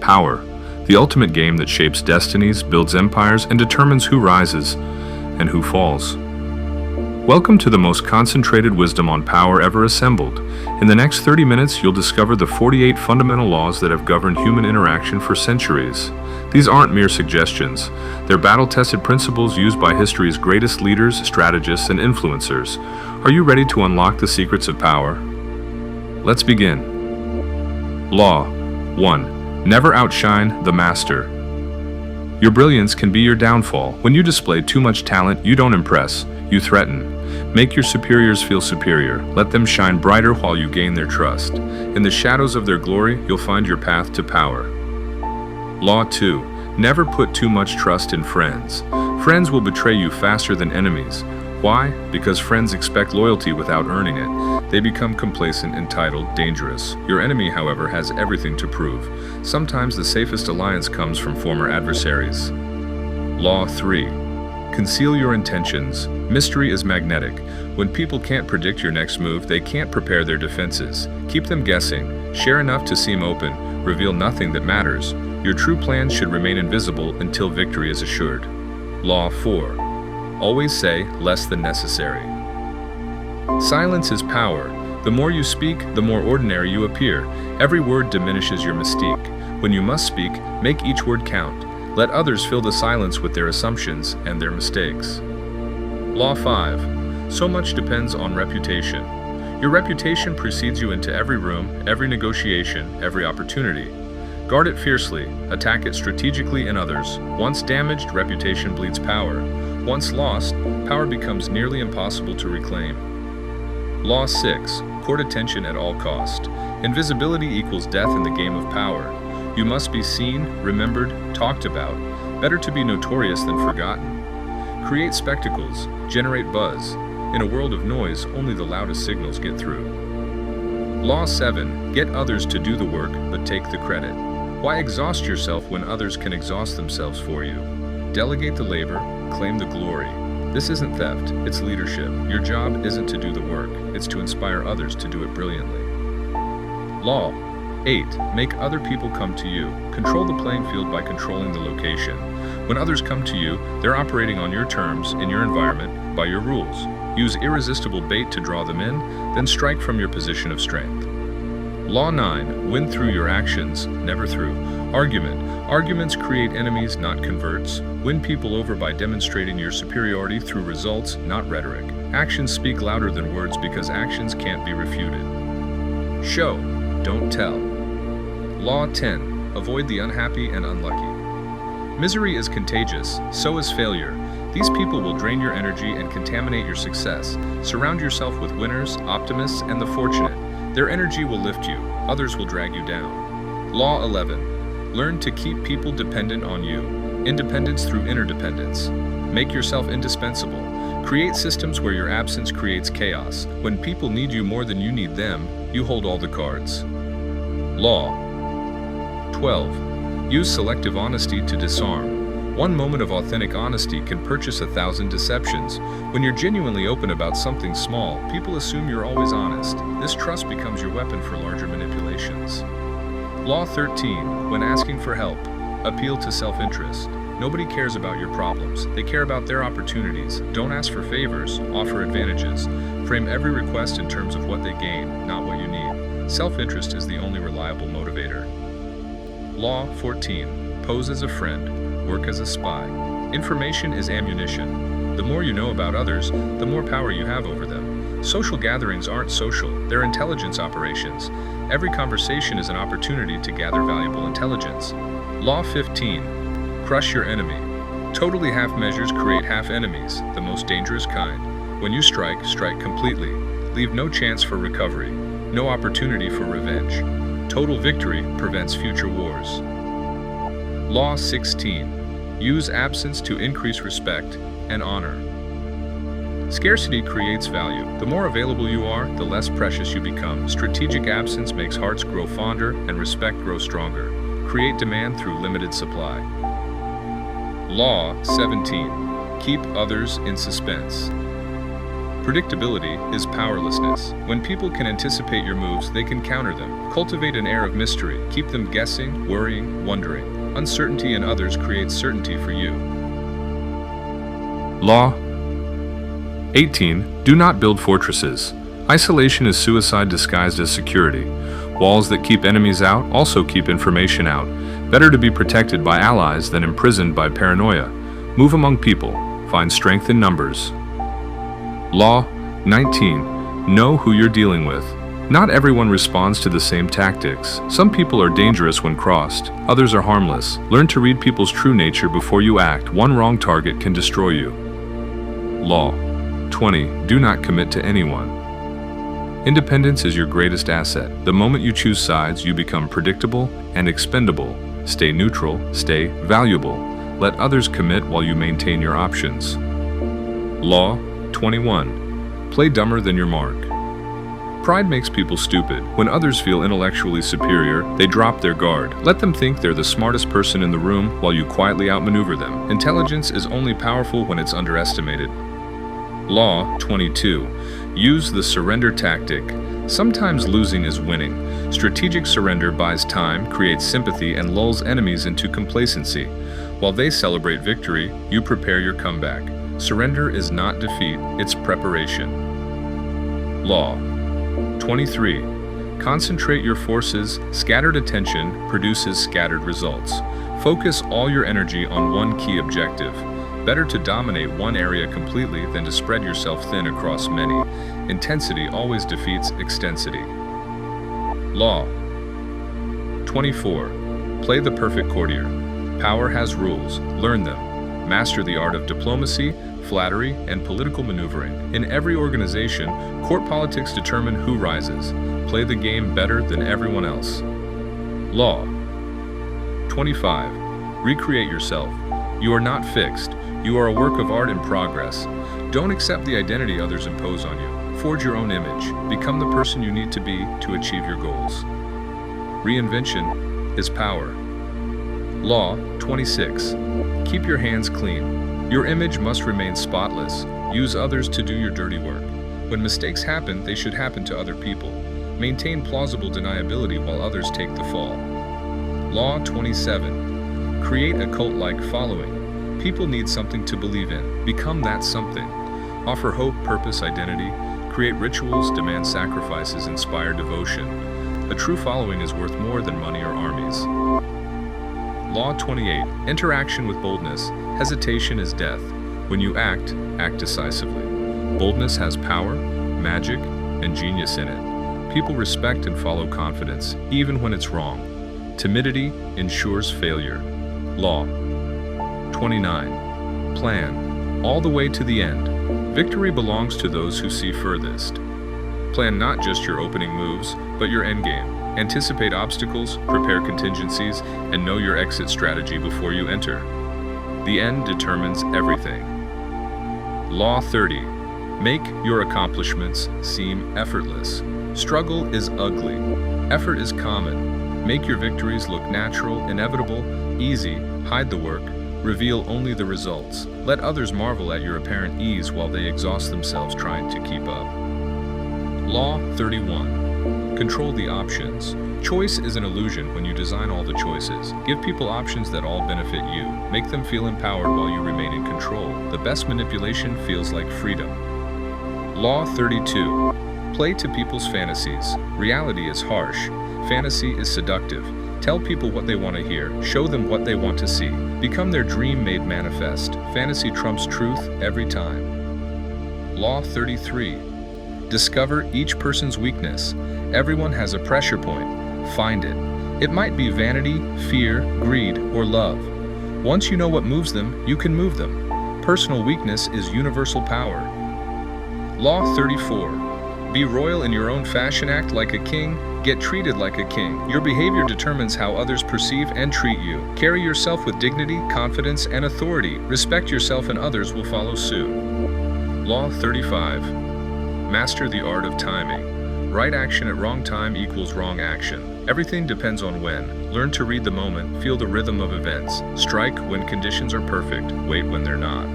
Power, the ultimate game that shapes destinies, builds empires, and determines who rises and who falls. Welcome to the most concentrated wisdom on power ever assembled. In the next 30 minutes, you'll discover the 48 fundamental laws that have governed human interaction for centuries. These aren't mere suggestions. They're battle-tested principles used by history's greatest leaders, strategists, and influencers. Are you ready to unlock the secrets of power? Let's begin. Law 1. Never outshine the master. Your brilliance can be your downfall. When you display too much talent, you don't impress, you threaten. Make your superiors feel superior. Let them shine brighter while you gain their trust. In the shadows of their glory, you'll find your path to power. Law 2. Never put too much trust in friends. Friends will betray you faster than enemies. Why? Because friends expect loyalty without earning it. They become complacent, entitled, dangerous. Your enemy, however, has everything to prove. Sometimes the safest alliance comes from former adversaries. Law 3. Conceal your intentions. Mystery is magnetic. When people can't predict your next move, they can't prepare their defenses. Keep them guessing. Share enough to seem open. Reveal nothing that matters. Your true plans should remain invisible until victory is assured. Law 4. Always say less than necessary. Silence is power. The more you speak, the more ordinary you appear. Every word diminishes your mystique. When you must speak, make each word count. Let others fill the silence with their assumptions and their mistakes. Law 5. So much depends on reputation. Your reputation precedes you into every room, every negotiation, every opportunity. Guard it fiercely, attack it strategically in others. Once damaged, reputation bleeds power. Once lost, power becomes nearly impossible to reclaim. Law 6. Court attention at all cost. Invisibility equals death in the game of power. You must be seen, remembered, talked about. Better to be notorious than forgotten. Create spectacles, generate buzz. In a world of noise, only the loudest signals get through. Law 7. Get others to do the work, but take the credit. Why exhaust yourself when others can exhaust themselves for you? Delegate the labor, claim the glory. This isn't theft, it's leadership. Your job isn't to do the work, it's to inspire others to do it brilliantly. Law 8. Make other people come to you. Control the playing field by controlling the location. When others come to you, they're operating on your terms, in your environment, by your rules. Use irresistible bait to draw them in, then strike from your position of strength. Law 9. Win through your actions, never through argument. Arguments create enemies, not converts. Win people over by demonstrating your superiority through results, not rhetoric. Actions speak louder than words because actions can't be refuted. Show, don't tell. Law 10. Avoid the unhappy and unlucky. Misery is contagious, so is failure. These people will drain your energy and contaminate your success. Surround yourself with winners, optimists, and the fortunate. Their energy will lift you, others will drag you down. Law 11. Learn to keep people dependent on you. Independence through interdependence. Make yourself indispensable. Create systems where your absence creates chaos. When people need you more than you need them, you hold all the cards. Law 12. Use selective honesty to disarm. One moment of authentic honesty can purchase 1,000 deceptions. When you're genuinely open about something small, people assume you're always honest. This trust becomes your weapon for larger manipulations. Law 13. When asking for help, appeal to self-interest. Nobody cares about your problems. They care about their opportunities. Don't ask for favors, offer advantages. Frame every request in terms of what they gain, not what you need. Self-interest is the only reliable motivator. Law 14. Pose as a friend. Work as a spy. Information is ammunition. The more you know about others, the more power you have over them. Social gatherings aren't social, they're intelligence operations. Every conversation is an opportunity to gather valuable intelligence. Law 15. Crush your enemy. Totally half measures create half enemies, the most dangerous kind. When you strike, strike completely. Leave no chance for recovery, no opportunity for revenge. Total victory prevents future wars. Law 16. Use absence to increase respect and honor. Scarcity creates value. The more available you are, the less precious you become. Strategic absence makes hearts grow fonder and respect grow stronger. Create demand through limited supply. Law 17. Keep others in suspense. Predictability is powerlessness. When people can anticipate your moves, they can counter them. Cultivate an air of mystery. Keep them guessing, worrying, wondering. Uncertainty in others creates certainty for you. Law 18. Do not build fortresses. Isolation is suicide disguised as security. Walls that keep enemies out also keep information out. Better to be protected by allies than imprisoned by paranoia. Move among people. Find strength in numbers. Law 19. Know who you're dealing with. Not everyone responds to the same tactics. Some people are dangerous when crossed, others are harmless. Learn to read people's true nature before you act. One wrong target can destroy you. Law 20. Do not commit to anyone. Independence is your greatest asset. The moment you choose sides, you become predictable and expendable. Stay neutral, stay valuable. Let others commit while you maintain your options. Law 21. Play dumber than your mark. Pride makes people stupid. When others feel intellectually superior, they drop their guard. Let them think they're the smartest person in the room while you quietly outmaneuver them. Intelligence is only powerful when it's underestimated. Law 22. Use the surrender tactic. Sometimes losing is winning. Strategic surrender buys time, creates sympathy, and lulls enemies into complacency. While they celebrate victory, you prepare your comeback. Surrender is not defeat, it's preparation. Law 23. Concentrate your forces. Scattered attention produces scattered results. Focus all your energy on one key objective. Better to dominate one area completely than to spread yourself thin across many. Intensity always defeats extensity. Law 24. Play the perfect courtier. Power has rules. Learn them. Master the art of diplomacy, flattery, and political maneuvering. In every organization, court politics determine who rises. Play the game better than everyone else. Law 25. Recreate yourself. You are not fixed. You are a work of art in progress. Don't accept the identity others impose on you. Forge your own image. Become the person you need to be to achieve your goals. Reinvention is power. Law 26. Keep your hands clean. Your image must remain spotless. Use others to do your dirty work. When mistakes happen, they should happen to other people. Maintain plausible deniability while others take the fall. Law 27. Create a cult-like following. People need something to believe in. Become that something. Offer hope, purpose, identity. Create rituals, demand sacrifices, inspire devotion. A true following is worth more than money or armies. Law 28. Interaction with boldness. Hesitation is death. When you act, act decisively. Boldness has power, magic, and genius in it. People respect and follow confidence, even when it's wrong. Timidity ensures failure. Law 29. Plan. All the way to the end. Victory belongs to those who see furthest. Plan not just your opening moves, but your endgame. Anticipate obstacles, prepare contingencies, and know your exit strategy before you enter. The end determines everything. Law 30. Make your accomplishments seem effortless. Struggle is ugly. Effort is common. Make your victories look natural, inevitable, easy. Hide the work. Reveal only the results. Let others marvel at your apparent ease while they exhaust themselves trying to keep up. Law 31. Control the options. Choice is an illusion when you design all the choices. Give people options that all benefit you. Make them feel empowered while you remain in control. The best manipulation feels like freedom. Law 32. Play to people's fantasies. Reality is harsh. Fantasy is seductive. Tell people what they want to hear. Show them what they want to see. Become their dream made manifest. Fantasy trumps truth every time. Law 33. Discover each person's weakness. Everyone has a pressure point. Find it. It might be vanity, fear, greed, or love. Once you know what moves them, you can move them. Personal weakness is universal power. Law 34. Be royal in your own fashion. Act like a king. Get treated like a king. Your behavior determines how others perceive and treat you. Carry yourself with dignity, confidence, and authority. Respect yourself and others will follow suit. Law 35. Master the art of timing. Right action at wrong time equals wrong action. Everything depends on when. Learn to read the moment, feel the rhythm of events. Strike when conditions are perfect, wait when they're not.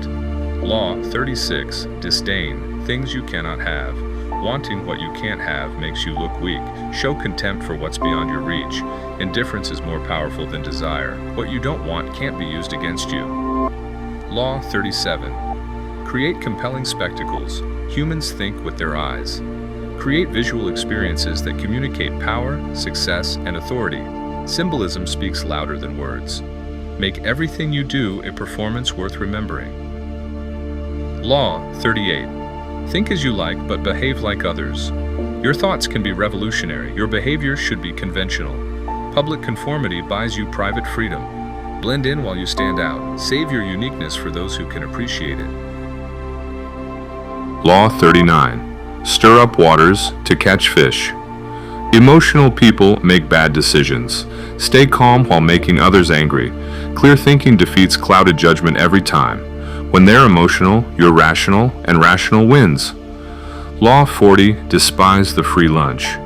Law 36. Disdain, things you cannot have. Wanting what you can't have makes you look weak. Show contempt for what's beyond your reach. Indifference is more powerful than desire. What you don't want can't be used against you. Law 37. Create compelling spectacles. Humans think with their eyes. Create visual experiences that communicate power, success, and authority. Symbolism speaks louder than words. Make everything you do a performance worth remembering. Law 38. Think as you like, but behave like others. Your thoughts can be revolutionary. Your behavior should be conventional. Public conformity buys you private freedom. Blend in while you stand out. Save your uniqueness for those who can appreciate it. Law 39. Stir up waters to catch fish. Emotional people make bad decisions. Stay calm while making others angry. Clear thinking defeats clouded judgment every time. When they're emotional, you're rational, and rational wins. Law 40. Despise the free lunch.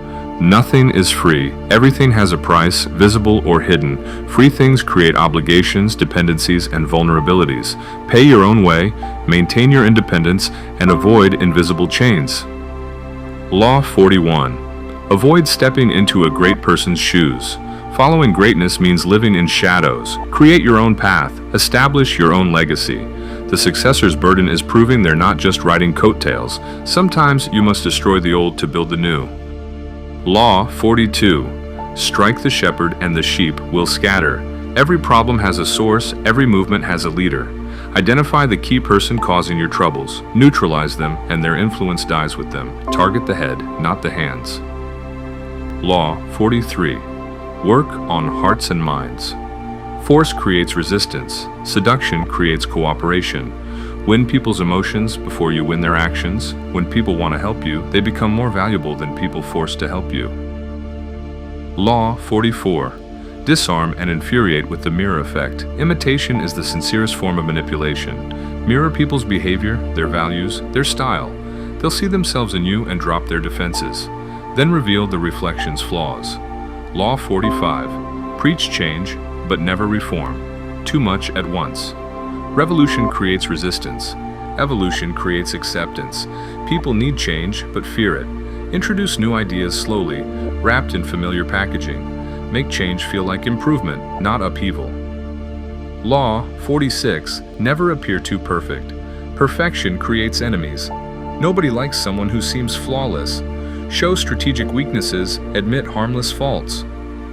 Nothing is free. Everything has a price, visible or hidden. Free things create obligations, dependencies, and vulnerabilities. Pay your own way, maintain your independence, and avoid invisible chains. Law 41. Avoid stepping into a great person's shoes. Following greatness means living in shadows. Create your own path. Establish your own legacy. The successor's burden is proving they're not just riding coattails. Sometimes you must destroy the old to build the new. Law 42. Strike the shepherd and the sheep will scatter. Every problem has a source, every movement has a leader. Identify the key person causing your troubles. Neutralize them, and their influence dies with them. Target the head, not the hands. Law 43. Work on hearts and minds. Force creates resistance. Seduction creates cooperation. Win people's emotions before you win their actions. When people want to help you, they become more valuable than people forced to help you. Law 44. Disarm and infuriate with the mirror effect. Imitation is the sincerest form of manipulation. Mirror people's behavior, their values, their style. They'll see themselves in you and drop their defenses. Then reveal the reflection's flaws. Law 45. Preach change, but never reform. Too much at once. Revolution creates resistance. Evolution creates acceptance. People need change, but fear it. Introduce new ideas slowly, wrapped in familiar packaging. Make change feel like improvement, not upheaval. Law 46. Never appear too perfect. Perfection creates enemies. Nobody likes someone who seems flawless. Show strategic weaknesses, admit harmless faults.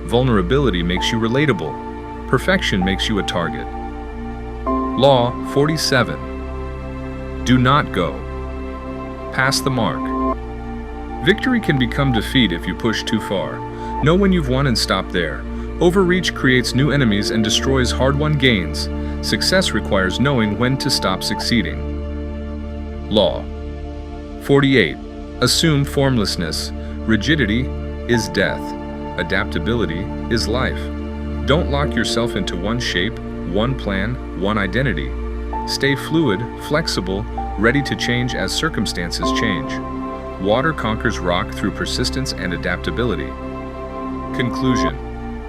Vulnerability makes you relatable. Perfection makes you a target. Law 47. Do not go past the mark. Victory can become defeat if you push too far. Know when you've won and stop there. Overreach creates new enemies and destroys hard-won gains. Success requires knowing when to stop succeeding. Law 48. Assume formlessness. Rigidity is death. Adaptability is life. Don't lock yourself into one shape, one plan, one identity. Stay fluid, flexible, ready to change as circumstances change. Water conquers rock through persistence and adaptability. Conclusion.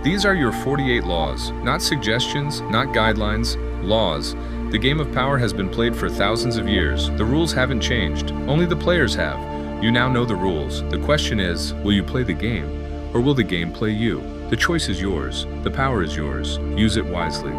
These are your 48 laws, not suggestions, not guidelines, laws. The game of power has been played for thousands of years. The rules haven't changed, only the players have. You now know the rules. The question is, will you play the game, or will the game play you? The choice is yours. The power is yours. Use it wisely.